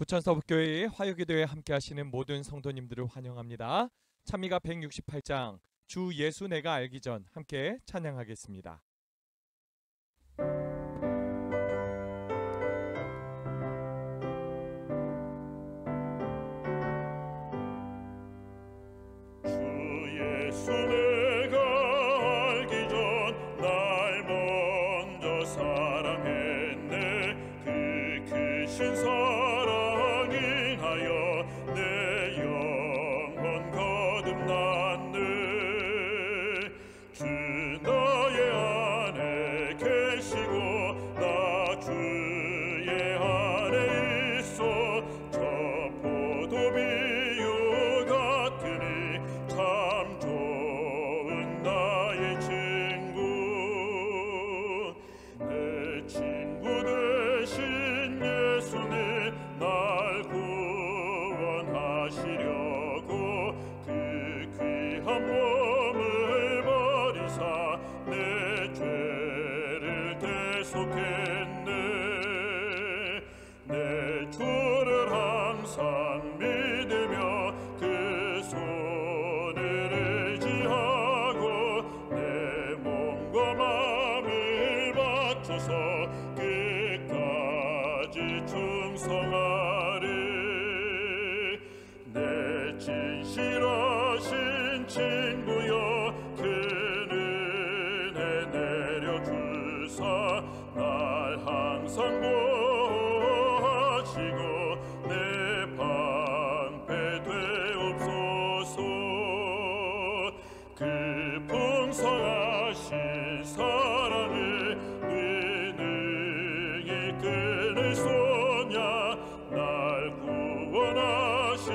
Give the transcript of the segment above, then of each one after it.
부천서북교회의 화요기도에 함께하시는 모든 성도님들을 환영합니다. 찬미가 168장 주 예수 내가 알기 전 함께 찬양하겠습니다. 주 예수 내가 알기 전 날 먼저 사랑했네. 그 크신 사랑 인하여 내 영혼 거듭났네. 주 나의 안에 계시고 나 주의 안에 있어. 저 포도비유 같으니 참 좋은 나의 친구. 내 친구 되신 예수님 날 구원하시려고 그 귀한 몸을 버리사 내 죄를 대속했네. 내 주를 항상 믿으며 그 손을 의지하고 내 몸과 마음을 바쳐서 끝까지 충성하리. 내 진실하신 친구여 그 은혜 내려주사 날 항상 보호하시고 내 방패 되옵소서. 그 풍성하신 사랑을 능히 끊을 소냐. 날 구원하신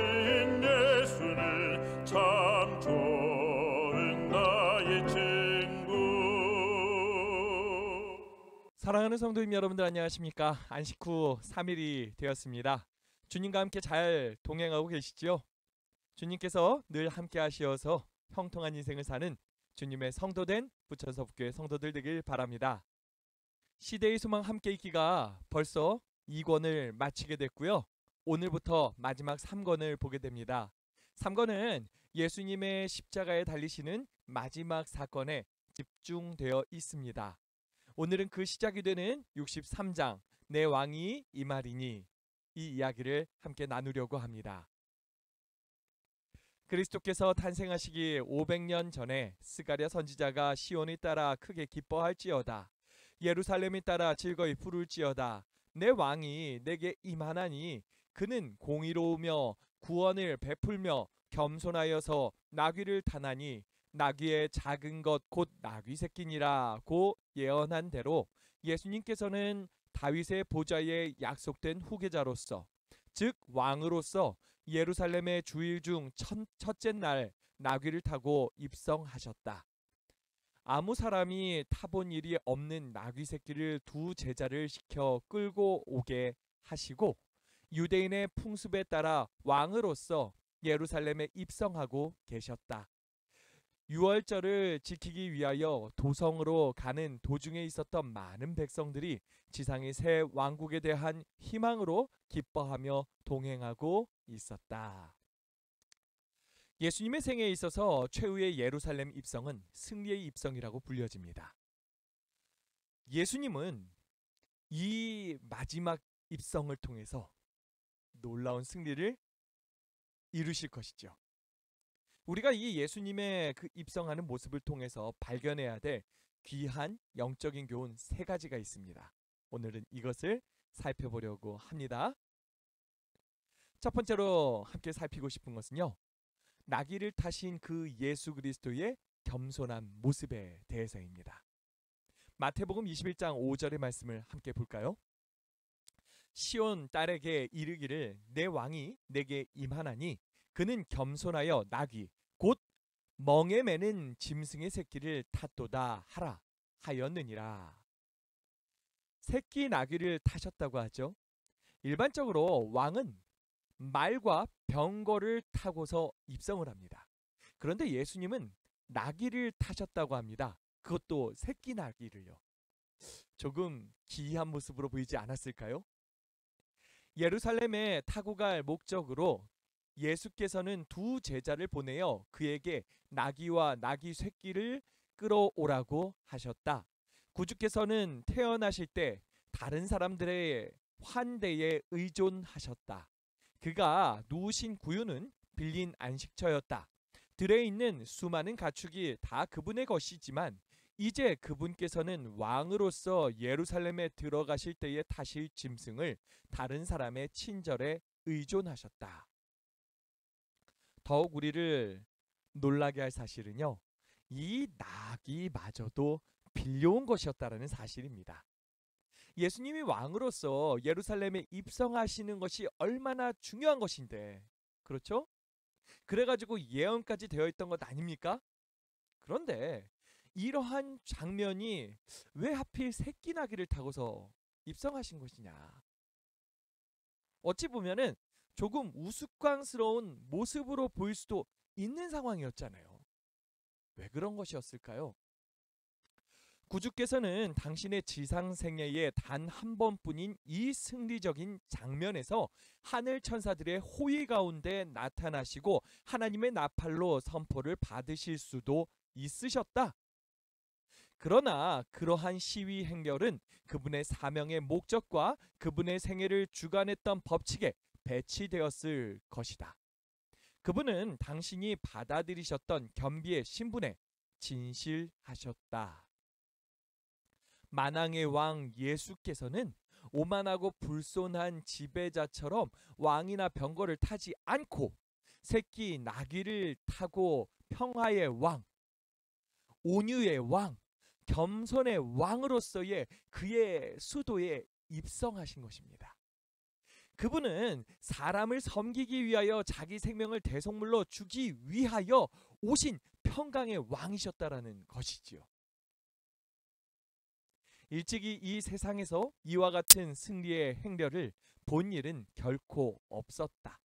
예수는 참 좋은 나의 친구. 사랑하는 성도님 여러분들 안녕하십니까? 안식 후 3일이 되었습니다. 주님과 함께 잘 동행하고 계시죠? 주님께서 늘 함께 하시어서 형통한 인생을 사는 주님의 성도된 부천서북교회 성도들 되길 바랍니다. 시대의 소망 함께 있기가 벌써 2권을 마치게 됐고요. 오늘부터 마지막 3권을 보게 됩니다. 3권은 예수님의 십자가에 달리시는 마지막 사건에 집중되어 있습니다. 오늘은 그 시작이 되는 63장 내 왕이 이 말이니 이 이야기를 함께 나누려고 합니다. 그리스도께서 탄생하시기 500년 전에 스가랴 선지자가 시온이 따라 크게 기뻐할지어다. 예루살렘이 따라 즐거이 부를지어다. 내 왕이 내게 임하나니 그는 공의로우며 구원을 베풀며 겸손하여서 나귀를 타나니 나귀의 작은 것 곧 나귀 새끼니라고 예언한 대로 예수님께서는 다윗의 보좌에 약속된 후계자로서 즉 왕으로서 예루살렘의 주일 중 첫째 날 나귀를 타고 입성하셨다. 아무 사람이 타본 일이 없는 나귀 새끼를 두 제자를 시켜 끌고 오게 하시고 유대인의 풍습에 따라 왕으로서 예루살렘에 입성하고 계셨다. 유월절을 지키기 위하여 도성으로 가는 도중에 있었던 많은 백성들이 지상의 새 왕국에 대한 희망으로 기뻐하며 동행하고 있었다. 예수님의 생애에 있어서 최후의 예루살렘 입성은 승리의 입성이라고 불려집니다. 예수님은 이 마지막 입성을 통해서 놀라운 승리를 이루실 것이죠. 우리가 이 예수님의 그 입성하는 모습을 통해서 발견해야 될 귀한 영적인 교훈 3가지가 있습니다. 오늘은 이것을 살펴보려고 합니다. 첫 번째로 함께 살피고 싶은 것은요. 나귀를 타신 그 예수 그리스도의 겸손한 모습에 대해서입니다. 마태복음 21장 5절의 말씀을 함께 볼까요? 시온 딸에게 이르기를 내 왕이 내게 임하나니 그는 겸손하여 나귀 곧 멍에 매는 짐승의 새끼를 탔도다 하라 하였느니라. 새끼 나귀를 타셨다고 하죠. 일반적으로 왕은 말과 병거를 타고서 입성을 합니다. 그런데 예수님은 나귀를 타셨다고 합니다. 그것도 새끼 나귀를요. 조금 기이한 모습으로 보이지 않았을까요? 예루살렘에 타고 갈 목적으로 예수께서는 두 제자를 보내어 그에게 나귀와 나귀 새끼를 끌어오라고 하셨다. 구주께서는 태어나실 때 다른 사람들의 환대에 의존하셨다. 그가 누우신 구유는 빌린 안식처였다. 들에 있는 수많은 가축이 다 그분의 것이지만 이제 그분께서는 왕으로서 예루살렘에 들어가실 때에 타실 짐승을 다른 사람의 친절에 의존하셨다. 더욱 우리를 놀라게 할 사실은요, 이 나귀마저도 빌려온 것이었다라는 사실입니다. 예수님이 왕으로서 예루살렘에 입성하시는 것이 얼마나 중요한 것인데, 그렇죠? 그래가지고 예언까지 되어 있던 것 아닙니까? 그런데 이러한 장면이 왜 하필 새끼 나귀를 타고서 입성하신 것이냐? 어찌 보면은 조금 우스꽝스러운 모습으로 보일 수도 있는 상황이었잖아요. 왜 그런 것이었을까요? 구주께서는 당신의 지상 생애에 단 한 번뿐인 이 승리적인 장면에서 하늘 천사들의 호위 가운데 나타나시고 하나님의 나팔로 선포를 받으실 수도 있으셨다. 그러나 그러한 시위 행렬은 그분의 사명의 목적과 그분의 생애를 주관했던 법칙에 배치되었을 것이다. 그분은 당신이 받아들이셨던 겸비의 신분에 진실하셨다. 만왕의 왕 예수께서는 오만하고 불손한 지배자처럼 왕이나 병거를 타지 않고 새끼 나귀를 타고 평화의 왕, 온유의 왕, 겸손의 왕으로서의 그의 수도에 입성하신 것입니다. 그분은 사람을 섬기기 위하여 자기 생명을 대속물로 주기 위하여 오신 평강의 왕이셨다라는 것이지요. 일찍이 이 세상에서 이와 같은 승리의 행렬을 본 일은 결코 없었다.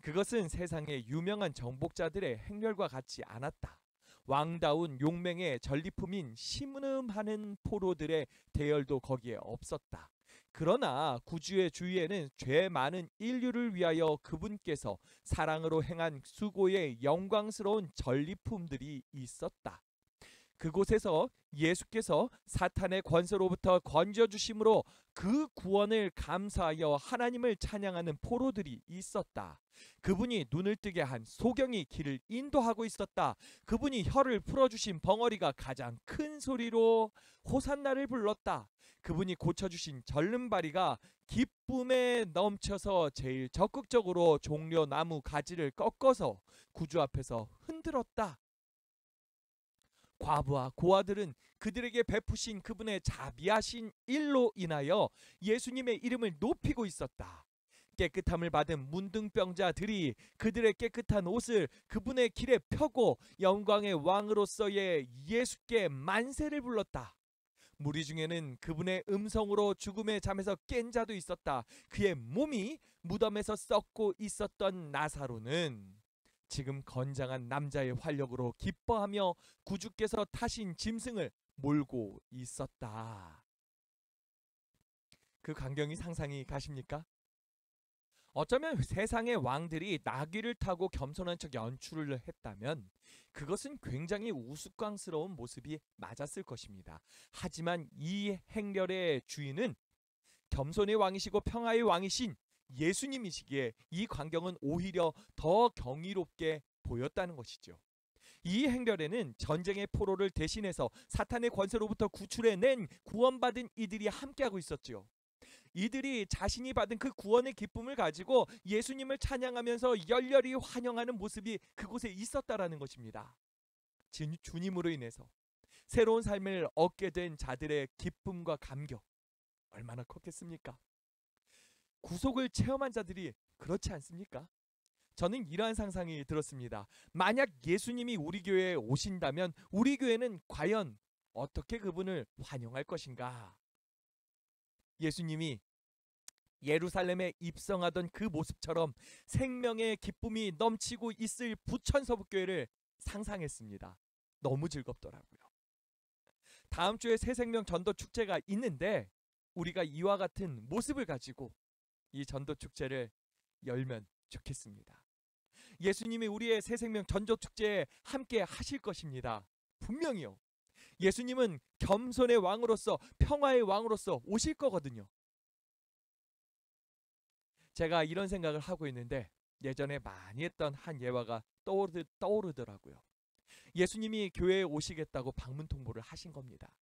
그것은 세상의 유명한 정복자들의 행렬과 같지 않았다. 왕다운 용맹의 전리품인 심음하는 포로들의 대열도 거기에 없었다. 그러나 구주의 주위에는 죄 많은 인류를 위하여 그분께서 사랑으로 행한 수고의 영광스러운 전리품들이 있었다. 그곳에서 예수께서 사탄의 권세로부터 건져주심으로 그 구원을 감사하여 하나님을 찬양하는 포로들이 있었다. 그분이 눈을 뜨게 한 소경이 길을 인도하고 있었다. 그분이 혀를 풀어주신 벙어리가 가장 큰 소리로 호산나를 불렀다. 그분이 고쳐주신 절름발이가 기쁨에 넘쳐서 제일 적극적으로 종려나무 가지를 꺾어서 구주 앞에서 흔들었다. 과부와 고아들은 그들에게 베푸신 그분의 자비하신 일로 인하여 예수님의 이름을 높이고 있었다. 깨끗함을 받은 문둥병자들이 그들의 깨끗한 옷을 그분의 길에 펴고 영광의 왕으로서의 예수께 만세를 불렀다. 무리 중에는 그분의 음성으로 죽음의 잠에서 깬 자도 있었다. 그의 몸이 무덤에서 썩고 있었던 나사로는 지금 건장한 남자의 활력으로 기뻐하며 구주께서 타신 짐승을 몰고 있었다. 그 광경이 상상이 가십니까? 어쩌면 세상의 왕들이 나귀를 타고 겸손한 척 연출을 했다면 그것은 굉장히 우스꽝스러운 모습이 맞았을 것입니다. 하지만 이 행렬의 주인은 겸손의 왕이시고 평화의 왕이신 예수님이시기에 이 광경은 오히려 더 경이롭게 보였다는 것이죠. 이 행렬에는 전쟁의 포로를 대신해서 사탄의 권세로부터 구출해낸 구원받은 이들이 함께하고 있었죠. 이들이 자신이 받은 그 구원의 기쁨을 가지고 예수님을 찬양하면서 열렬히 환영하는 모습이 그곳에 있었다라는 것입니다. 주님으로 인해서 새로운 삶을 얻게 된 자들의 기쁨과 감격 얼마나 컸겠습니까? 구속을 체험한 자들이 그렇지 않습니까? 저는 이러한 상상이 들었습니다. 만약 예수님이 우리 교회에 오신다면 우리 교회는 과연 어떻게 그분을 환영할 것인가? 예수님이 예루살렘에 입성하던 그 모습처럼 생명의 기쁨이 넘치고 있을 부천서북교회를 상상했습니다. 너무 즐겁더라고요. 다음 주에 새생명 전도 축제가 있는데 우리가 이와 같은 모습을 가지고 이 전도 축제를 열면 좋겠습니다. 예수님이 우리의 새 생명 전도 축제에 함께 하실 것입니다. 분명히요. 예수님은 겸손의 왕으로서, 평화의 왕으로서 오실 거거든요. 제가 이런 생각을 하고 있는데 예전에 많이 했던 한 예화가 떠오르더라고요. 예수님이 교회에 오시겠다고 방문 통보를 하신 겁니다.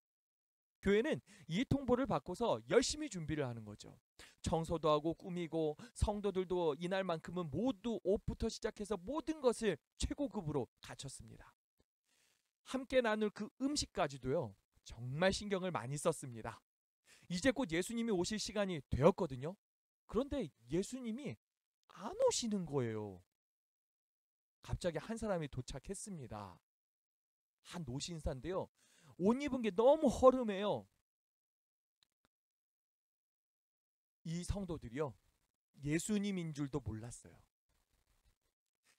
교회는 이 통보를 받고서 열심히 준비를 하는 거죠. 청소도 하고 꾸미고, 성도들도 이날만큼은 모두 옷부터 시작해서 모든 것을 최고급으로 갖췄습니다. 함께 나눌 그 음식까지도요, 정말 신경을 많이 썼습니다. 이제 곧 예수님이 오실 시간이 되었거든요. 그런데 예수님이 안 오시는 거예요. 갑자기 한 사람이 도착했습니다. 한 노신사인데요, 옷 입은 게 너무 허름해요. 이 성도들이요, 예수님인 줄도 몰랐어요.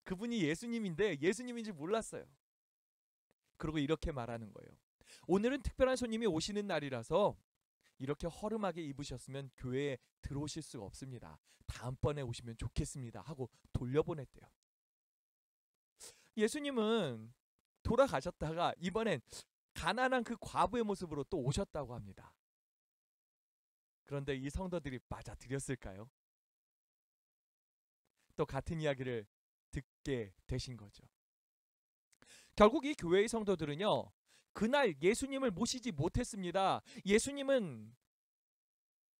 그분이 예수님인데 예수님인 줄 몰랐어요. 그리고 이렇게 말하는 거예요. 오늘은 특별한 손님이 오시는 날이라서 이렇게 허름하게 입으셨으면 교회에 들어오실 수가 없습니다. 다음번에 오시면 좋겠습니다 하고 돌려보냈대요. 예수님은 돌아가셨다가 이번엔 가난한 그 과부의 모습으로 또 오셨다고 합니다. 그런데 이 성도들이 맞아들였을까요? 또 같은 이야기를 듣게 되신 거죠. 결국 이 교회의 성도들은요, 그날 예수님을 모시지 못했습니다. 예수님은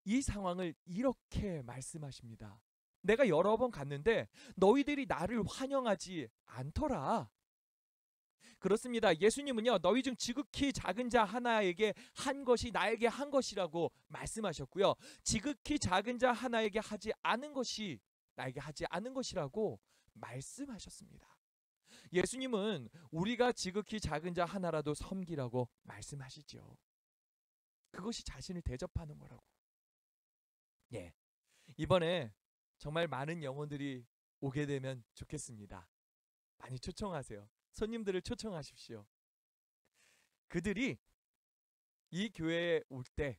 이 상황을 이렇게 말씀하십니다. 내가 여러 번 갔는데 너희들이 나를 환영하지 않더라. 그렇습니다. 예수님은요, 너희 중 지극히 작은 자 하나에게 한 것이 나에게 한 것이라고 말씀하셨고요. 지극히 작은 자 하나에게 하지 않은 것이 나에게 하지 않은 것이라고 말씀하셨습니다. 예수님은 우리가 지극히 작은 자 하나라도 섬기라고 말씀하시죠. 그것이 자신을 대접하는 거라고. 예, 이번에 정말 많은 영혼들이 오게 되면 좋겠습니다. 많이 초청하세요. 손님들을 초청하십시오. 그들이 이 교회에 올 때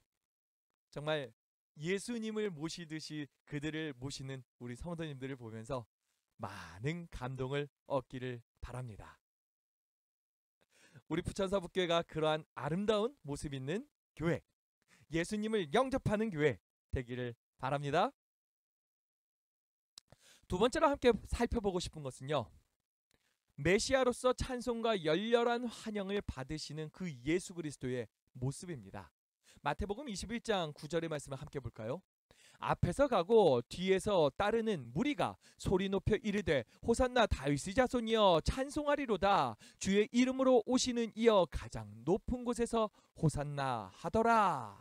정말 예수님을 모시듯이 그들을 모시는 우리 성도님들을 보면서 많은 감동을 얻기를 바랍니다. 우리 부천사북교회가 그러한 아름다운 모습 있는 교회, 예수님을 영접하는 교회 되기를 바랍니다. 두 번째로 함께 살펴보고 싶은 것은요, 메시아로서 찬송과 열렬한 환영을 받으시는 그 예수 그리스도의 모습입니다. 마태복음 21장 9절의 말씀을 함께 볼까요? 앞에서 가고 뒤에서 따르는 무리가 소리 높여 이르되 호산나 다윗의 자손이여 찬송하리로다. 주의 이름으로 오시는 이여 가장 높은 곳에서 호산나 하더라.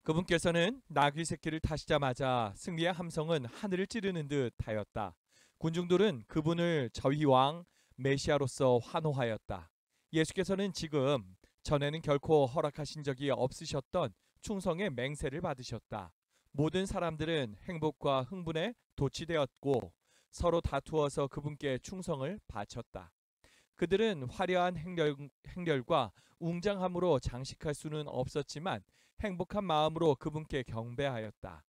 그분께서는 나귀 새끼를 타시자마자 승리의 함성은 하늘을 찌르는 듯 하였다. 군중들은 그분을 저희왕 메시아로서 환호하였다. 예수께서는 지금 전에는 결코 허락하신 적이 없으셨던 충성의 맹세를 받으셨다. 모든 사람들은 행복과 흥분에 도취되었고 서로 다투어서 그분께 충성을 바쳤다. 그들은 화려한 행렬과 웅장함으로 장식할 수는 없었지만 행복한 마음으로 그분께 경배하였다.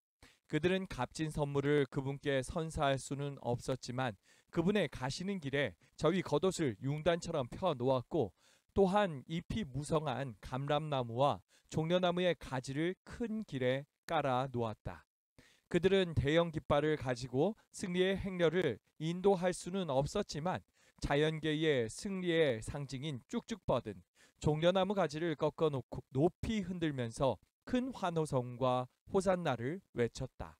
그들은 값진 선물을 그분께 선사할 수는 없었지만 그분의 가시는 길에 저희 겉옷을 융단처럼 펴 놓았고 또한 잎이 무성한 감람나무와 종려나무의 가지를 큰 길에 깔아 놓았다. 그들은 대형 깃발을 가지고 승리의 행렬을 인도할 수는 없었지만 자연계의 승리의 상징인 쭉쭉 뻗은 종려나무 가지를 꺾어 놓고 높이 흔들면서 큰 환호성과 호산나를 외쳤다.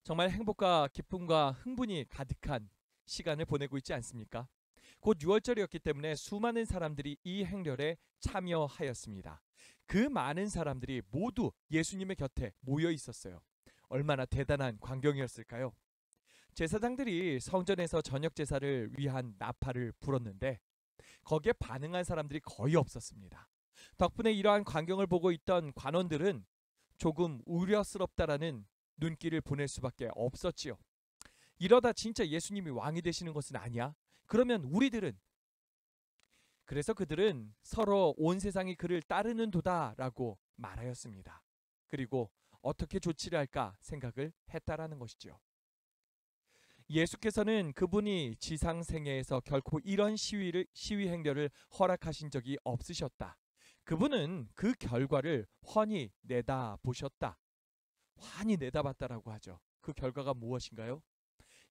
정말 행복과 기쁨과 흥분이 가득한 시간을 보내고 있지 않습니까? 곧 6월절이었기 때문에 수많은 사람들이 이 행렬에 참여하였습니다. 그 많은 사람들이 모두 예수님의 곁에 모여 있었어요. 얼마나 대단한 광경이었을까요? 제사장들이 성전에서 저녁 제사를 위한 나팔을 불었는데 거기에 반응한 사람들이 거의 없었습니다. 덕분에 이러한 광경을 보고 있던 관원들은 조금 우려스럽다라는 눈길을 보낼 수밖에 없었지요. 이러다 진짜 예수님이 왕이 되시는 것은 아니야? 그러면 우리들은? 그래서 그들은 서로 온 세상이 그를 따르는 도다라고 말하였습니다. 그리고 어떻게 조치를 할까 생각을 했다라는 것이죠. 예수께서는 그분이 지상생애에서 결코 이런 시위 행렬을 허락하신 적이 없으셨다. 그분은 그 결과를 훤히 내다보셨다. 환히 내다봤다라고 하죠. 그 결과가 무엇인가요?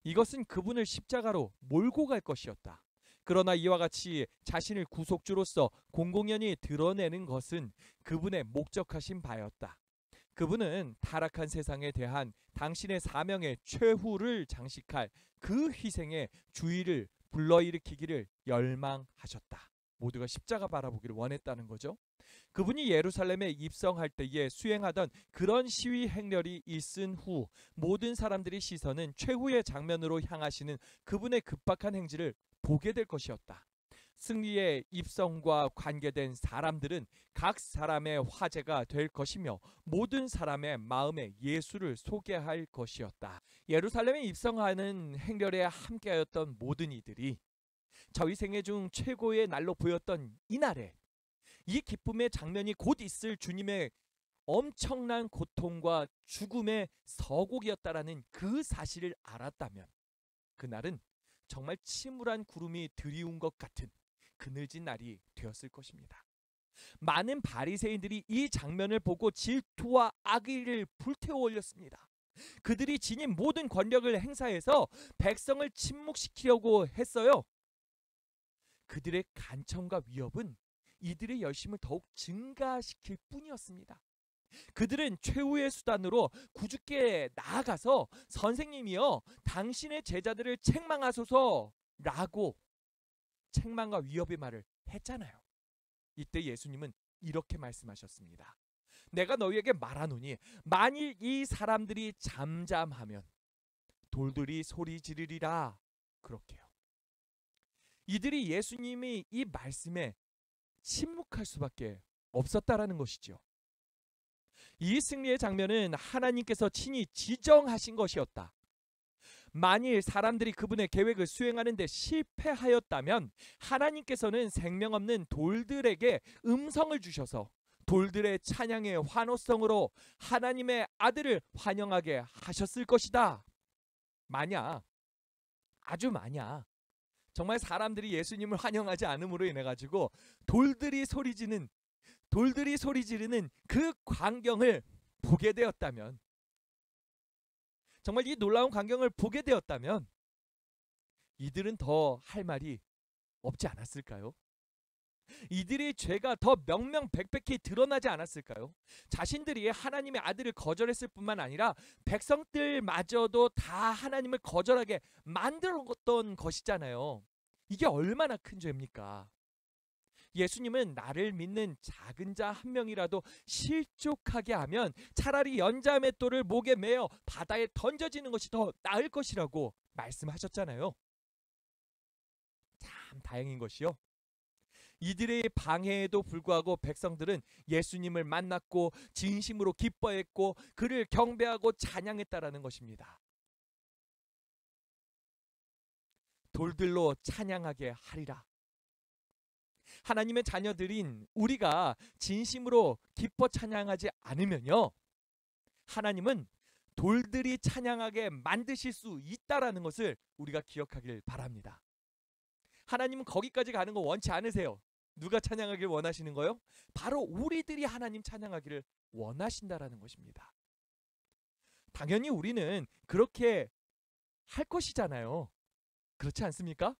이것은 그분을 십자가로 몰고 갈 것이었다. 그러나 이와 같이 자신을 구속주로서 공공연히 드러내는 것은 그분의 목적하신 바였다. 그분은 타락한 세상에 대한 당신의 사명의 최후를 장식할 그 희생의 주의를 불러일으키기를 열망하셨다. 모두가 십자가 바라보기를 원했다는 거죠. 그분이 예루살렘에 입성할 때에 수행하던 그런 시위 행렬이 있은 후 모든 사람들의 시선은 최후의 장면으로 향하시는 그분의 급박한 행진을 보게 될 것이었다. 승리의 입성과 관계된 사람들은 각 사람의 화제가 될 것이며 모든 사람의 마음에 예수를 소개할 것이었다. 예루살렘에 입성하는 행렬에 함께하였던 모든 이들이 저희 생애 중 최고의 날로 보였던 이날에 이 기쁨의 장면이 곧 있을 주님의 엄청난 고통과 죽음의 서곡이었다라는 그 사실을 알았다면 그날은 정말 침울한 구름이 드리운 것 같은 그늘진 날이 되었을 것입니다. 많은 바리새인들이 이 장면을 보고 질투와 악의를 불태워 올렸습니다. 그들이 지닌 모든 권력을 행사해서 백성을 침묵시키려고 했어요. 그들의 간청과 위협은 이들의 열심을 더욱 증가시킬 뿐이었습니다. 그들은 최후의 수단으로 구주께 나아가서 선생님이여 당신의 제자들을 책망하소서라고 책망과 위협의 말을 했잖아요. 이때 예수님은 이렇게 말씀하셨습니다. 내가 너희에게 말하노니 만일 이 사람들이 잠잠하면 돌들이 소리 지르리라. 그렇게요. 이들이 예수님이 이 말씀에 침묵할 수밖에 없었다라는 것이죠. 이 승리의 장면은 하나님께서 친히 지정하신 것이었다. 만일 사람들이 그분의 계획을 수행하는 데 실패하였다면 하나님께서는 생명 없는 돌들에게 음성을 주셔서 돌들의 찬양의 환호성으로 하나님의 아들을 환영하게 하셨을 것이다. 만약, 아주 만약 정말 사람들이 예수님을 환영하지 않음으로 인해 가지고 돌들이 소리 지르는 그 광경을 보게 되었다면, 정말 이 놀라운 광경을 보게 되었다면 이들은 더 할 말이 없지 않았을까요? 이들의 죄가 더 명명백백히 드러나지 않았을까요? 자신들이 하나님의 아들을 거절했을 뿐만 아니라 백성들마저도 다 하나님을 거절하게 만들었던 것이잖아요. 이게 얼마나 큰 죄입니까? 예수님은 나를 믿는 작은 자 한 명이라도 실족하게 하면 차라리 연자맷돌을 목에 매어 바다에 던져지는 것이 더 나을 것이라고 말씀하셨잖아요. 참 다행인 것이요, 이들의 방해에도 불구하고 백성들은 예수님을 만났고 진심으로 기뻐했고 그를 경배하고 찬양했다라는 것입니다. 돌들로 찬양하게 하리라. 하나님의 자녀들인 우리가 진심으로 기뻐 찬양하지 않으면요, 하나님은 돌들이 찬양하게 만드실 수 있다라는 것을 우리가 기억하길 바랍니다. 하나님은 거기까지 가는 거 원치 않으세요. 누가 찬양하길 원하시는 거요? 바로 우리들이 하나님 찬양하기를 원하신다라는 것입니다. 당연히 우리는 그렇게 할 것이잖아요. 그렇지 않습니까?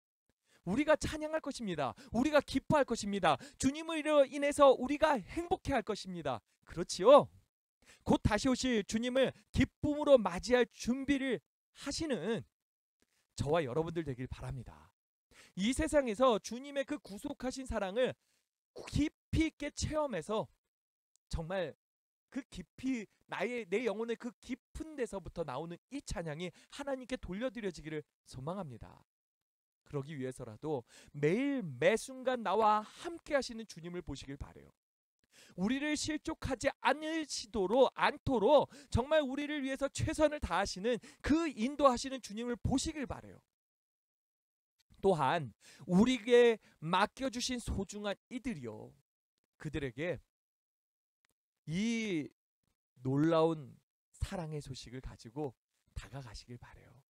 우리가 찬양할 것입니다. 우리가 기뻐할 것입니다. 주님으로 인해서 우리가 행복해 할 것입니다. 그렇지요? 곧 다시 오실 주님을 기쁨으로 맞이할 준비를 하시는 저와 여러분들 되길 바랍니다. 이 세상에서 주님의 그 구속하신 사랑을 깊이 있게 체험해서 정말 그 깊이 내 영혼의 그 깊은 데서부터 나오는 이 찬양이 하나님께 돌려드려지기를 소망합니다. 그러기 위해서라도 매일 매순간 나와 함께 하시는 주님을 보시길 바라요. 우리를 실족하지 않도록 정말 우리를 위해서 최선을 다하시는 그 인도하시는 주님을 보시길 바라요. 또한 우리에게 맡겨주신 소중한 이들이요, 그들에게 이 놀라운 사랑의 소식을 가지고 다가가시길 바래요.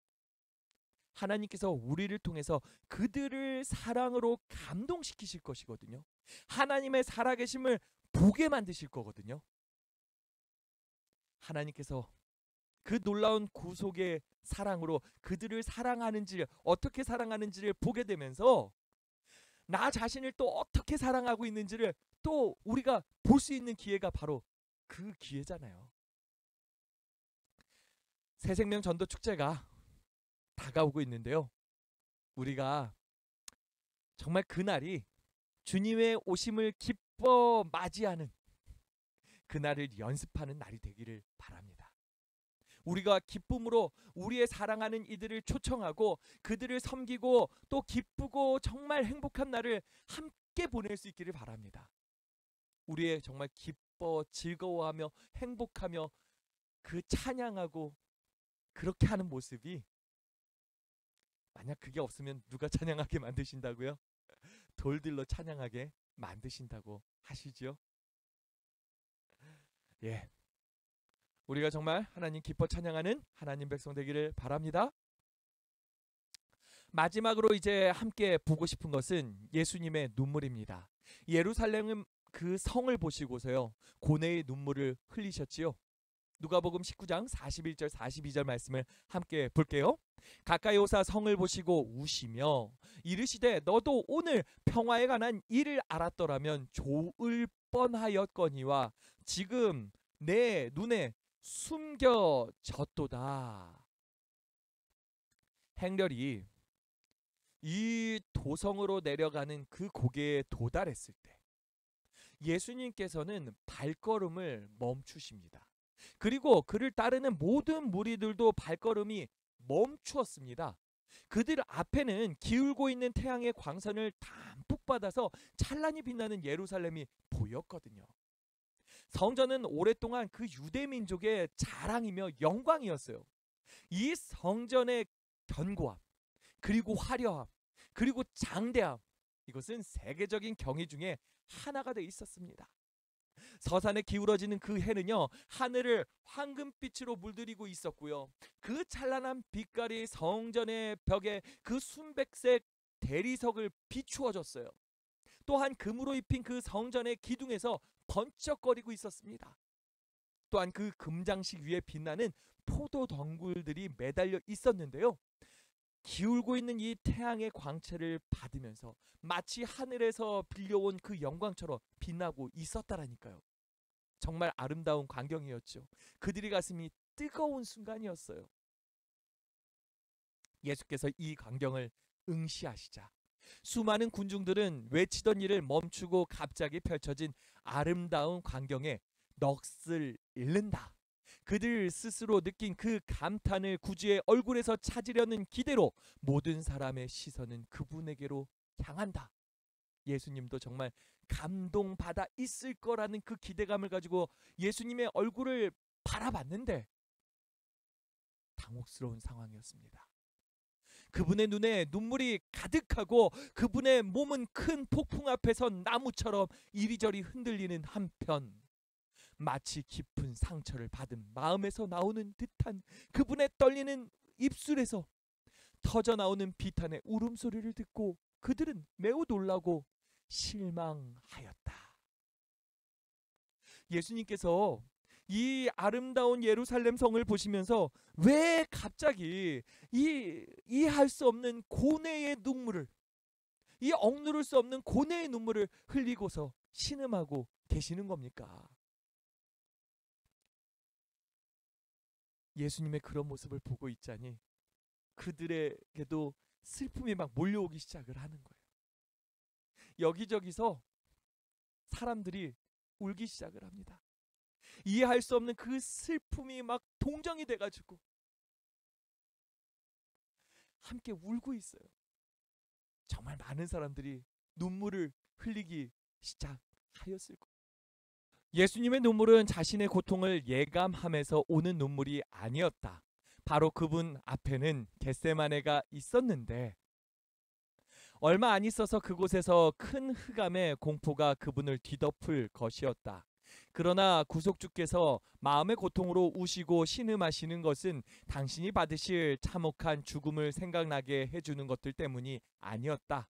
하나님께서 우리를 통해서 그들을 사랑으로 감동시키실 것이거든요. 하나님의 살아계심을 보게 만드실 거거든요. 하나님께서 그 놀라운 구속의 사랑으로 그들을 사랑하는지, 어떻게 사랑하는지를 보게 되면서 나 자신을 또 어떻게 사랑하고 있는지를 또 우리가 볼 수 있는 기회가 바로 그 기회잖아요. 새생명 전도 축제가 다가오고 있는데요. 우리가 정말 그날이 주님의 오심을 기뻐 맞이하는 그날을 연습하는 날이 되기를 바랍니다. 우리가 기쁨으로 우리의 사랑하는 이들을 초청하고 그들을 섬기고 또 기쁘고 정말 행복한 날을 함께 보낼 수 있기를 바랍니다. 우리의 정말 기뻐 즐거워하며 행복하며 그 찬양하고 그렇게 하는 모습이, 만약 그게 없으면 누가 찬양하게 만드신다고요? 돌들로 찬양하게 만드신다고 하시죠. 예, 우리가 정말 하나님 기뻐 찬양하는 하나님 백성 되기를 바랍니다. 마지막으로 이제 함께 보고 싶은 것은 예수님의 눈물입니다. 예루살렘 그 성을 보시고서요, 고뇌의 눈물을 흘리셨지요. 누가복음 19장 41절 42절 말씀을 함께 볼게요. 가까이 오사 성을 보시고 우시며 이르시되 너도 오늘 평화에 관한 일을 알았더라면 좋을 뻔하였거니와 지금 내 눈에 숨겨졌도다. 행렬이 이 도성으로 내려가는 그 고개에 도달했을 때 예수님께서는 발걸음을 멈추십니다. 그리고 그를 따르는 모든 무리들도 발걸음이 멈추었습니다. 그들 앞에는 기울고 있는 태양의 광선을 담뿍 받아서 찬란히 빛나는 예루살렘이 보였거든요. 성전은 오랫동안 그 유대 민족의 자랑이며 영광이었어요. 이 성전의 견고함, 그리고 화려함, 그리고 장대함, 이것은 세계적인 경이 중에 하나가 되어 있었습니다. 서산에 기울어지는 그 해는요, 하늘을 황금빛으로 물들이고 있었고요. 그 찬란한 빛깔이 성전의 벽에 그 순백색 대리석을 비추어 줬어요. 또한 금으로 입힌 그 성전의 기둥에서 번쩍거리고 있었습니다. 또한 그 금장식 위에 빛나는 포도 덩굴들이 매달려 있었는데요. 기울고 있는 이 태양의 광채를 받으면서 마치 하늘에서 빌려온 그 영광처럼 빛나고 있었다라니까요. 정말 아름다운 광경이었죠. 그들의 가슴이 뜨거운 순간이었어요. 예수께서 이 광경을 응시하시자 수많은 군중들은 외치던 일을 멈추고 갑자기 펼쳐진 아름다운 광경에 넋을 잃는다. 그들 스스로 느낀 그 감탄을 구주의 얼굴에서 찾으려는 기대로 모든 사람의 시선은 그분에게로 향한다. 예수님도 정말 감동받아 있을 거라는 그 기대감을 가지고 예수님의 얼굴을 바라봤는데 당혹스러운 상황이었습니다. 그분의 눈에 눈물이 가득하고 그분의 몸은 큰 폭풍 앞에서 나무처럼 이리저리 흔들리는 한편 마치 깊은 상처를 받은 마음에서 나오는 듯한 그분의 떨리는 입술에서 터져나오는 비탄의 울음소리를 듣고 그들은 매우 놀라고 실망하였다. 예수님께서 이 아름다운 예루살렘 성을 보시면서 왜 갑자기 이해할 수 없는 고뇌의 눈물을, 이 억누를 수 없는 고뇌의 눈물을 흘리고서 신음하고 계시는 겁니까? 예수님의 그런 모습을 보고 있자니 그들에게도 슬픔이 막 몰려오기 시작을 하는 거예요. 여기저기서 사람들이 울기 시작을 합니다. 이해할 수 없는 그 슬픔이 막 동정이 돼가지고 함께 울고 있어요. 정말 많은 사람들이 눈물을 흘리기 시작하였을 거예요. 예수님의 눈물은 자신의 고통을 예감하면서 오는 눈물이 아니었다. 바로 그분 앞에는 겟세마네가 있었는데 얼마 안 있어서 그곳에서 큰 흑암의 공포가 그분을 뒤덮을 것이었다. 그러나 구속주께서 마음의 고통으로 우시고 신음하시는 것은 당신이 받으실 참혹한 죽음을 생각나게 해주는 것들 때문이 아니었다.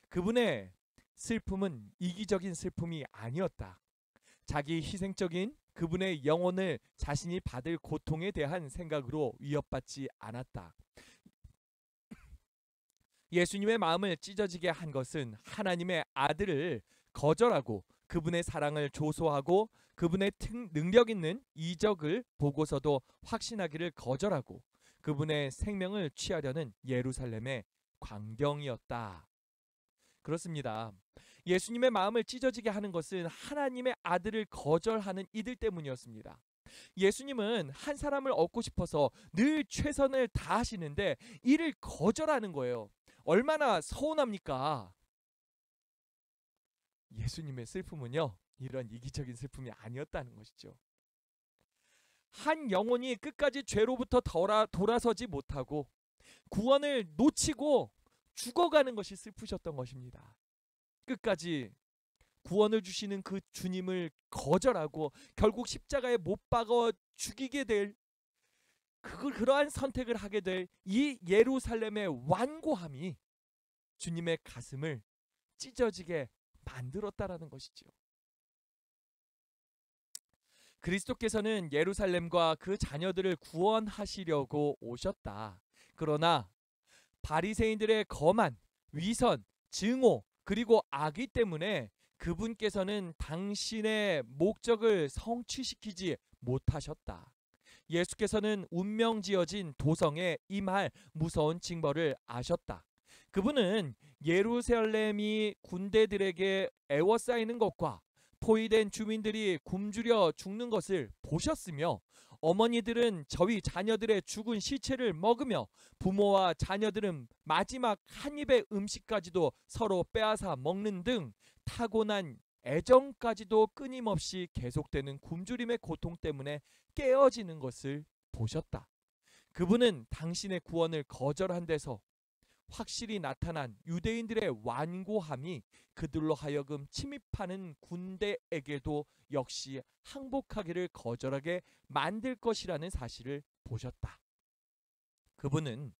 그분의 슬픔은 이기적인 슬픔이 아니었다. 자기 희생적인 그분의 영혼을 자신이 받을 고통에 대한 생각으로 위협받지 않았다. 예수님의 마음을 찢어지게 한 것은 하나님의 아들을 거절하고 그분의 사랑을 조소하고 그분의 능력 있는 이적을 보고서도 확신하기를 거절하고 그분의 생명을 취하려는 예루살렘의 광경이었다. 그렇습니다. 예수님의 마음을 찢어지게 하는 것은 하나님의 아들을 거절하는 이들 때문이었습니다. 예수님은 한 사람을 얻고 싶어서 늘 최선을 다하시는데 이를 거절하는 거예요. 얼마나 서운합니까? 예수님의 슬픔은요, 이런 이기적인 슬픔이 아니었다는 것이죠. 한 영혼이 끝까지 죄로부터 돌아서지 못하고 구원을 놓치고 죽어가는 것이 슬프셨던 것입니다. 끝까지 구원을 주시는 그 주님을 거절하고 결국 십자가에 못 박아 죽이게 될 그러한 선택을 하게 될 이 예루살렘의 완고함이 주님의 가슴을 찢어지게 만들었다라는 것이지요. 그리스도께서는 예루살렘과 그 자녀들을 구원하시려고 오셨다. 그러나 바리새인들의 거만, 위선, 증오, 그리고 악의 때문에 그분께서는 당신의 목적을 성취시키지 못하셨다. 예수께서는 운명지어진 도성에 임할 무서운 징벌을 아셨다. 그분은 예루살렘이 군대들에게 애워싸이는 것과 포위된 주민들이 굶주려 죽는 것을 보셨으며 어머니들은 저희 자녀들의 죽은 시체를 먹으며 부모와 자녀들은 마지막 한 입의 음식까지도 서로 빼앗아 먹는 등 타고난 애정까지도 끊임없이 계속되는 굶주림의 고통 때문에 깨어지는 것을 보셨다. 그분은 당신의 구원을 거절한 데서 확실히 나타난 유대인들의 완고함이 그들로 하여금 침입하는 군대에게도 역시 항복하기를 거절하게 만들 것이라는 사실을 보셨다. 그분은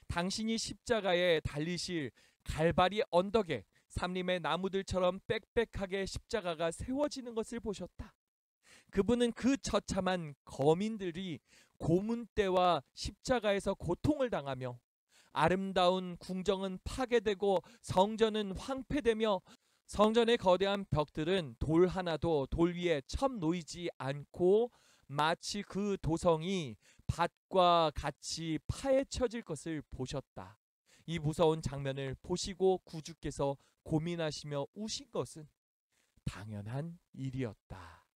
당신이 십자가에 달리실 갈바리 언덕에 삼림의 나무들처럼 빽빽하게 십자가가 세워지는 것을 보셨다. 그분은 그 처참한 거민들이 고문 때와 십자가에서 고통을 당하며 아름다운 궁정은 파괴되고 성전은 황폐되며 성전의 거대한 벽들은 돌 하나도 돌 위에 첨 놓이지 않고 마치 그 도성이 밭과 같이 파헤쳐질 것을 보셨다. 이 무서운 장면을 보시고 구주께서 고민하시며 우신 것은 당연한 일이었다.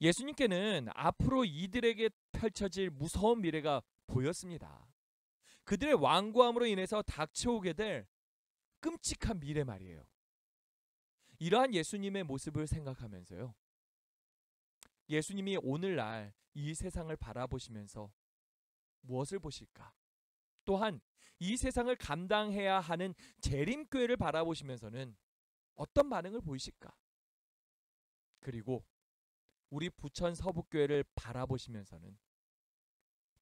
예수님께는 앞으로 이들에게 펼쳐질 무서운 미래가 보였습니다. 그들의 완고함으로 인해서 닥쳐오게 될 끔찍한 미래 말이에요. 이러한 예수님의 모습을 생각하면서요, 예수님이 오늘날 이 세상을 바라보시면서 무엇을 보실까? 또한 이 세상을 감당해야 하는 재림교회를 바라보시면서는 어떤 반응을 보이실까? 그리고 우리 부천 서북교회를 바라보시면서는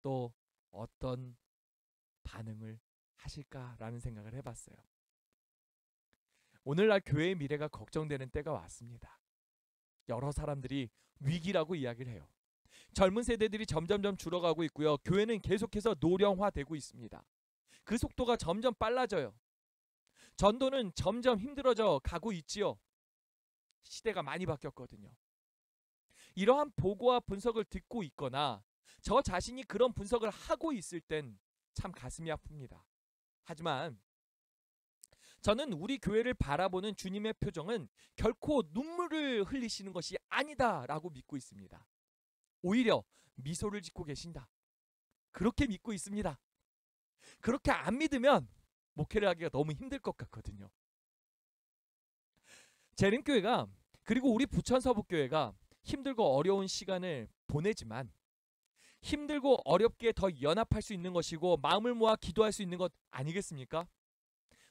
또 어떤 반응을 하실까라는 생각을 해봤어요. 오늘날 교회의 미래가 걱정되는 때가 왔습니다. 여러 사람들이 위기라고 이야기를 해요. 젊은 세대들이 점점점 줄어가고 있고요. 교회는 계속해서 노령화되고 있습니다. 그 속도가 점점 빨라져요. 전도는 점점 힘들어져 가고 있지요. 시대가 많이 바뀌었거든요. 이러한 보고와 분석을 듣고 있거나 저 자신이 그런 분석을 하고 있을 땐 참 가슴이 아픕니다. 하지만 저는 우리 교회를 바라보는 주님의 표정은 결코 눈물을 흘리시는 것이 아니다라고 믿고 있습니다. 오히려 미소를 짓고 계신다. 그렇게 믿고 있습니다. 그렇게 안 믿으면 목회를 하기가 너무 힘들 것 같거든요. 재림교회가 그리고 우리 부천 서북교회가 힘들고 어려운 시간을 보내지만 힘들고 어렵게 더 연합할 수 있는 것이고 마음을 모아 기도할 수 있는 것 아니겠습니까?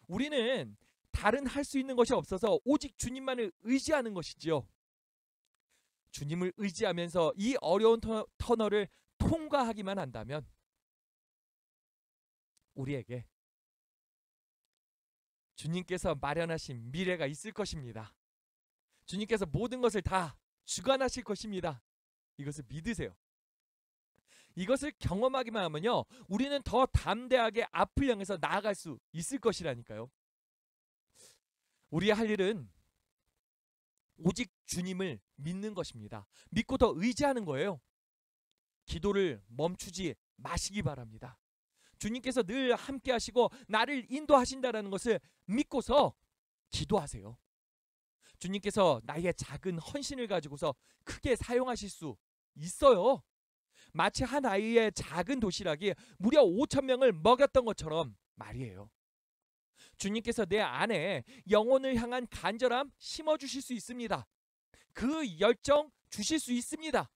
우리는 다른 할 수 있는 것이 없어서 오직 주님만을 의지하는 것이지요. 주님을 의지하면서 이 어려운 터널을 통과하기만 한다면 우리에게 주님께서 마련하신 미래가 있을 것입니다. 주님께서 모든 것을 다 주관하실 것입니다. 이것을 믿으세요. 이것을 경험하기만 하면요, 우리는 더 담대하게 앞을 향해서 나아갈 수 있을 것이라니까요. 우리의 할 일은 오직 주님을 믿는 것입니다. 믿고 더 의지하는 거예요. 기도를 멈추지 마시기 바랍니다. 주님께서 늘 함께 하시고 나를 인도하신다는 것을 믿고서 기도하세요. 주님께서 나의 작은 헌신을 가지고서 크게 사용하실 수 있어요. 마치 한 아이의 작은 도시락이 무려 5,000명을 먹였던 것처럼 말이에요. 주님께서 내 안에 영혼을 향한 간절함 심어주실 수 있습니다. 그 열정 주실 수 있습니다.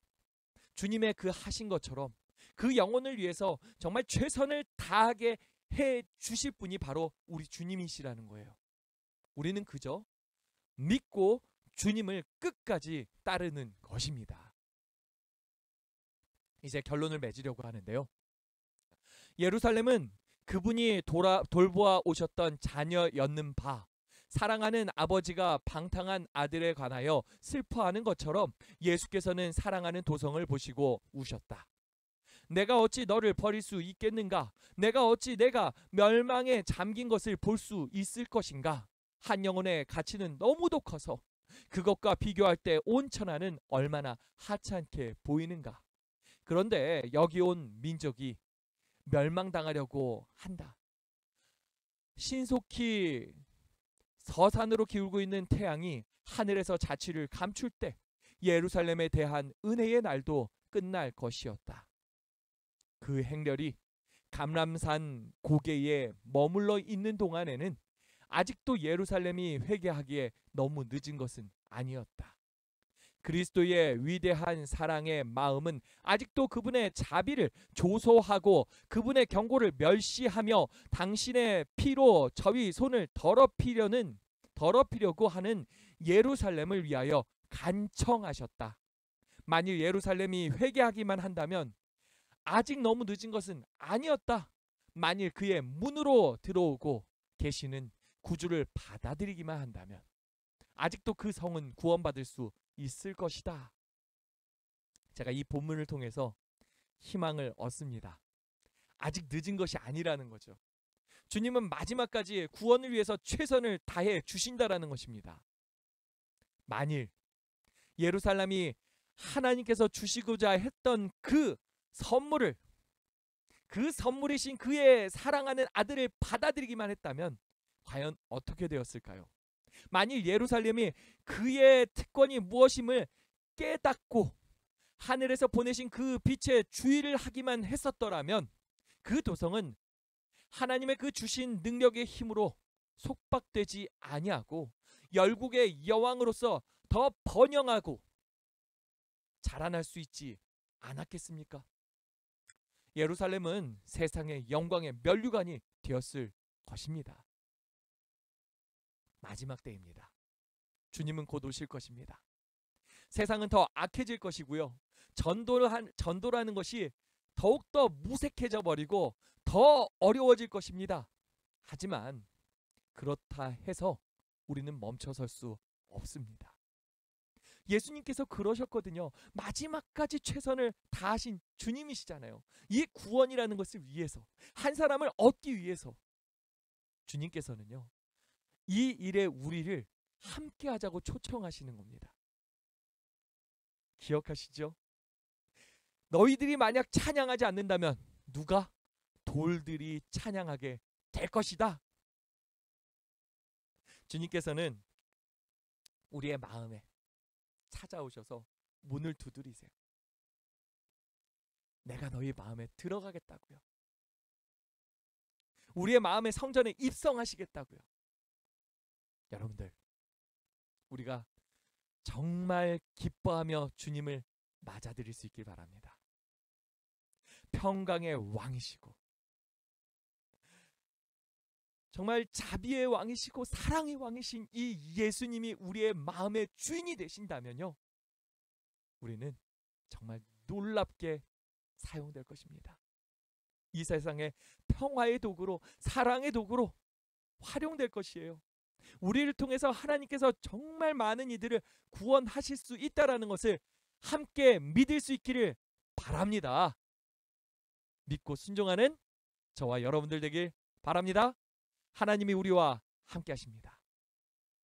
주님의 그 하신 것처럼 그 영혼을 위해서 정말 최선을 다하게 해 주실 분이 바로 우리 주님이시라는 거예요. 우리는 그저 믿고 주님을 끝까지 따르는 것입니다. 이제 결론을 맺으려고 하는데요. 예루살렘은 그분이 돌보아 오셨던 자녀였는 바, 사랑하는 아버지가 방탕한 아들에 관하여 슬퍼하는 것처럼 예수께서는 사랑하는 도성을 보시고 우셨다. 내가 어찌 너를 버릴 수 있겠는가? 내가 어찌 내가 멸망에 잠긴 것을 볼 수 있을 것인가? 한 영혼의 가치는 너무도 커서 그것과 비교할 때 온 천하는 얼마나 하찮게 보이는가? 그런데 여기 온 민족이 멸망당하려고 한다. 신속히 서산으로 기울고 있는 태양이 하늘에서 자취를 감출 때 예루살렘에 대한 은혜의 날도 끝날 것이었다. 그 행렬이 감람산 고개에 머물러 있는 동안에는 아직도 예루살렘이 회개하기에 너무 늦은 것은 아니었다. 그리스도의 위대한 사랑의 마음은 아직도 그분의 자비를 조소하고 그분의 경고를 멸시하며 당신의 피로 저희 손을 더럽히려고 하는 예루살렘을 위하여 간청하셨다. 만일 예루살렘이 회개하기만 한다면 아직 너무 늦은 것은 아니었다. 만일 그의 문으로 들어오고 계시는 구주를 받아들이기만 한다면 아직도 그 성은 구원받을 수 있을 것이다. 제가 이 본문을 통해서 희망을 얻습니다. 아직 늦은 것이 아니라는 거죠. 주님은 마지막까지 구원을 위해서 최선을 다해 주신다라는 것입니다. 만일 예루살렘이 하나님께서 주시고자 했던 그 선물이신 그의 사랑하는 아들을 받아들이기만 했다면 과연 어떻게 되었을까요? 만일 예루살렘이 그의 특권이 무엇임을 깨닫고 하늘에서 보내신 그 빛의 주의를 하기만 했었더라면 그 도성은 하나님의 그 주신 능력의 힘으로 속박되지 아니하고 열국의 여왕으로서 더 번영하고 자라날 수 있지 않았겠습니까? 예루살렘은 세상의 영광의 면류관이 되었을 것입니다. 마지막 때입니다. 주님은 곧 오실 것입니다. 세상은 더 악해질 것이고요. 전도라는 것이 더욱더 무색해져 버리고 더 어려워질 것입니다. 하지만 그렇다 해서 우리는 멈춰설 수 없습니다. 예수님께서 그러셨거든요. 마지막까지 최선을 다하신 주님이시잖아요. 이 구원이라는 것을 위해서, 한 사람을 얻기 위해서 주님께서는요, 이 일에 우리를 함께 하자고 초청하시는 겁니다. 기억하시죠? 너희들이 만약 찬양하지 않는다면 누가? 돌들이 찬양하게 될 것이다. 주님께서는 우리의 마음에 찾아오셔서 문을 두드리세요. 내가 너희 마음에 들어가겠다고요. 우리의 마음의 성전에 입성하시겠다고요. 여러분들, 우리가 정말 기뻐하며 주님을 맞아들일 수 있길 바랍니다. 평강의 왕이시고 정말 자비의 왕이시고 사랑의 왕이신 이 예수님이 우리의 마음의 주인이 되신다면요, 우리는 정말 놀랍게 사용될 것입니다. 이 세상의 평화의 도구로, 사랑의 도구로 활용될 것이에요. 우리를 통해서 하나님께서 정말 많은 이들을 구원하실 수 있다라는 것을 함께 믿을 수 있기를 바랍니다. 믿고 순종하는 저와 여러분들 되길 바랍니다. 하나님이 우리와 함께 하십니다.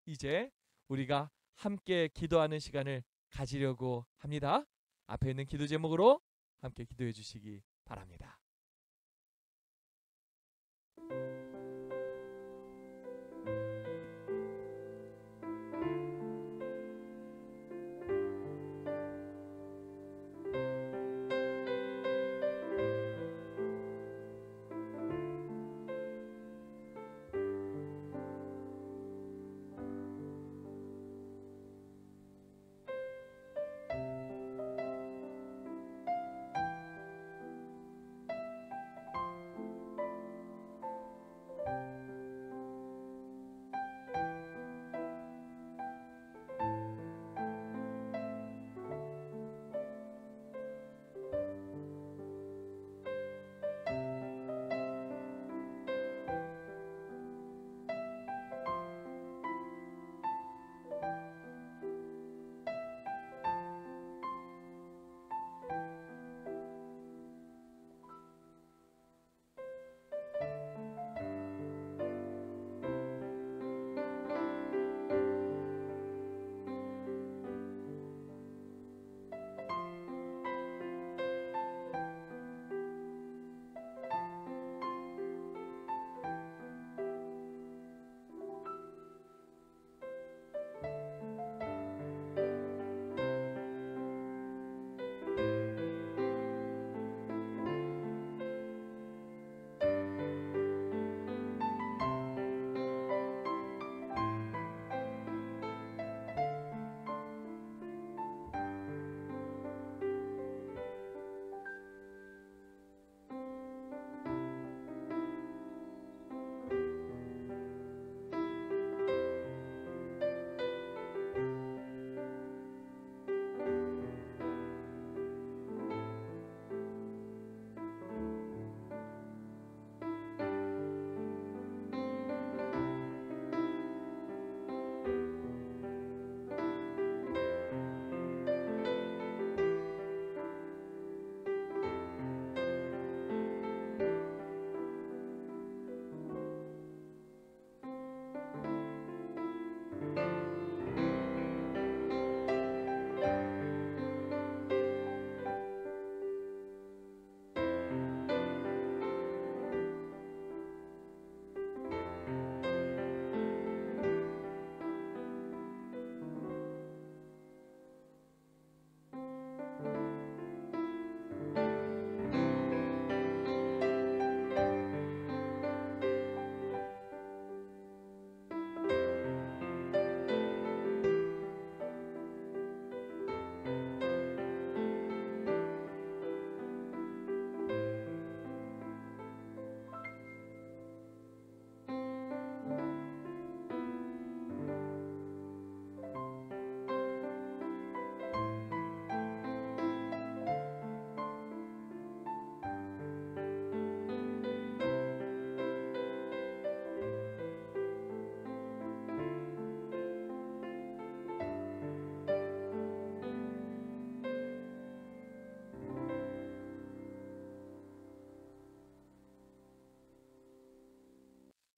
이제 우리가 함께 기도하는 시간을 가지려고 합니다. 앞에 있는 기도 제목으로 함께 기도해 주시기 바랍니다.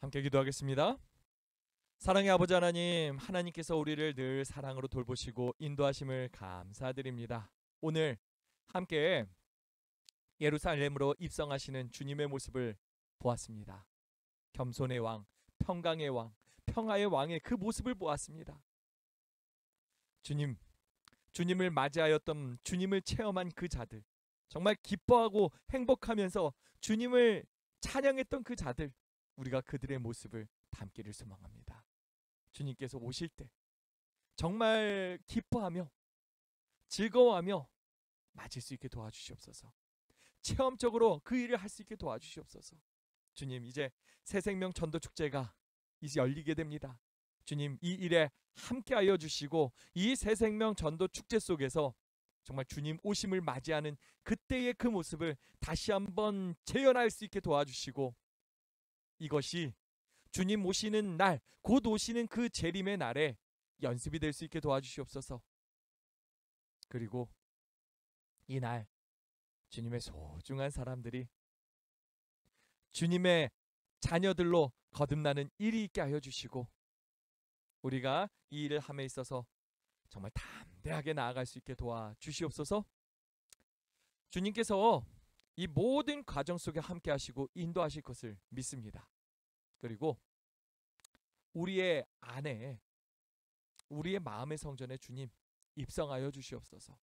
함께 기도하겠습니다. 사랑의 아버지 하나님, 하나님께서 우리를 늘 사랑으로 돌보시고 인도하심을 감사드립니다. 오늘 함께 예루살렘으로 입성하시는 주님의 모습을 보았습니다. 겸손의 왕, 평강의 왕, 평화의 왕의 그 모습을 보았습니다. 주님을 맞이하였던, 주님을 체험한 그 자들, 정말 기뻐하고 행복하면서 주님을 찬양했던 그 자들, 우리가 그들의 모습을 담기를 소망합니다. 주님께서 오실 때 정말 기뻐하며 즐거워하며 맞을 수 있게 도와주시옵소서. 체험적으로 그 일을 할 수 있게 도와주시옵소서. 주님, 이제 새생명 전도축제가 이제 열리게 됩니다. 주님, 이 일에 함께하여 주시고 이 새생명 전도축제 속에서 정말 주님 오심을 맞이하는 그때의 그 모습을 다시 한번 재현할 수 있게 도와주시고, 이것이 주님 오시는 날, 곧 오시는 그 재림의 날에 연습이 될 수 있게 도와주시옵소서. 그리고 이날 주님의 소중한 사람들이 주님의 자녀들로 거듭나는 일이 있게 하여 주시고, 우리가 이 일을 함에 있어서 정말 담대하게 나아갈 수 있게 도와주시옵소서. 주님께서 이 모든 과정 속에 함께 하시고 인도하실 것을 믿습니다. 그리고 우리의 안에, 우리의 마음의 성전에 주님 입성하여 주시옵소서.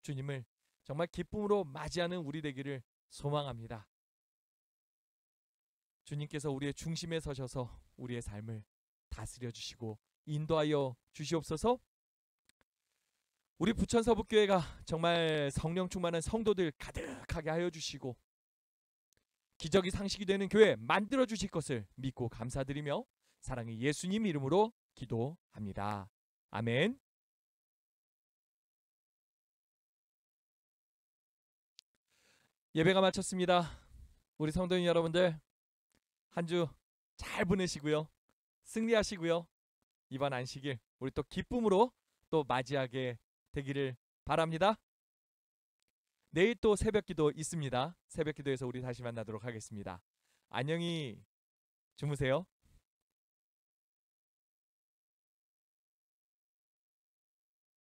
주님을 정말 기쁨으로 맞이하는 우리 되기를 소망합니다. 주님께서 우리의 중심에 서셔서 우리의 삶을 다스려 주시고 인도하여 주시옵소서. 우리 부천서북교회가 정말 성령 충만한 성도들 가득하게 하여 주시고 기적이 상식이 되는 교회 만들어 주실 것을 믿고 감사드리며 사랑의 예수님 이름으로 기도합니다. 아멘. 예배가 마쳤습니다. 우리 성도님 여러분들 한 주 잘 보내시고요. 승리하시고요. 이번 안식일 우리 또 기쁨으로 또 맞이하게 되기를 바랍니다. 내일 또 새벽기도 있습니다. 새벽기도에서 우리 다시 만나도록 하겠습니다. 안녕히 주무세요.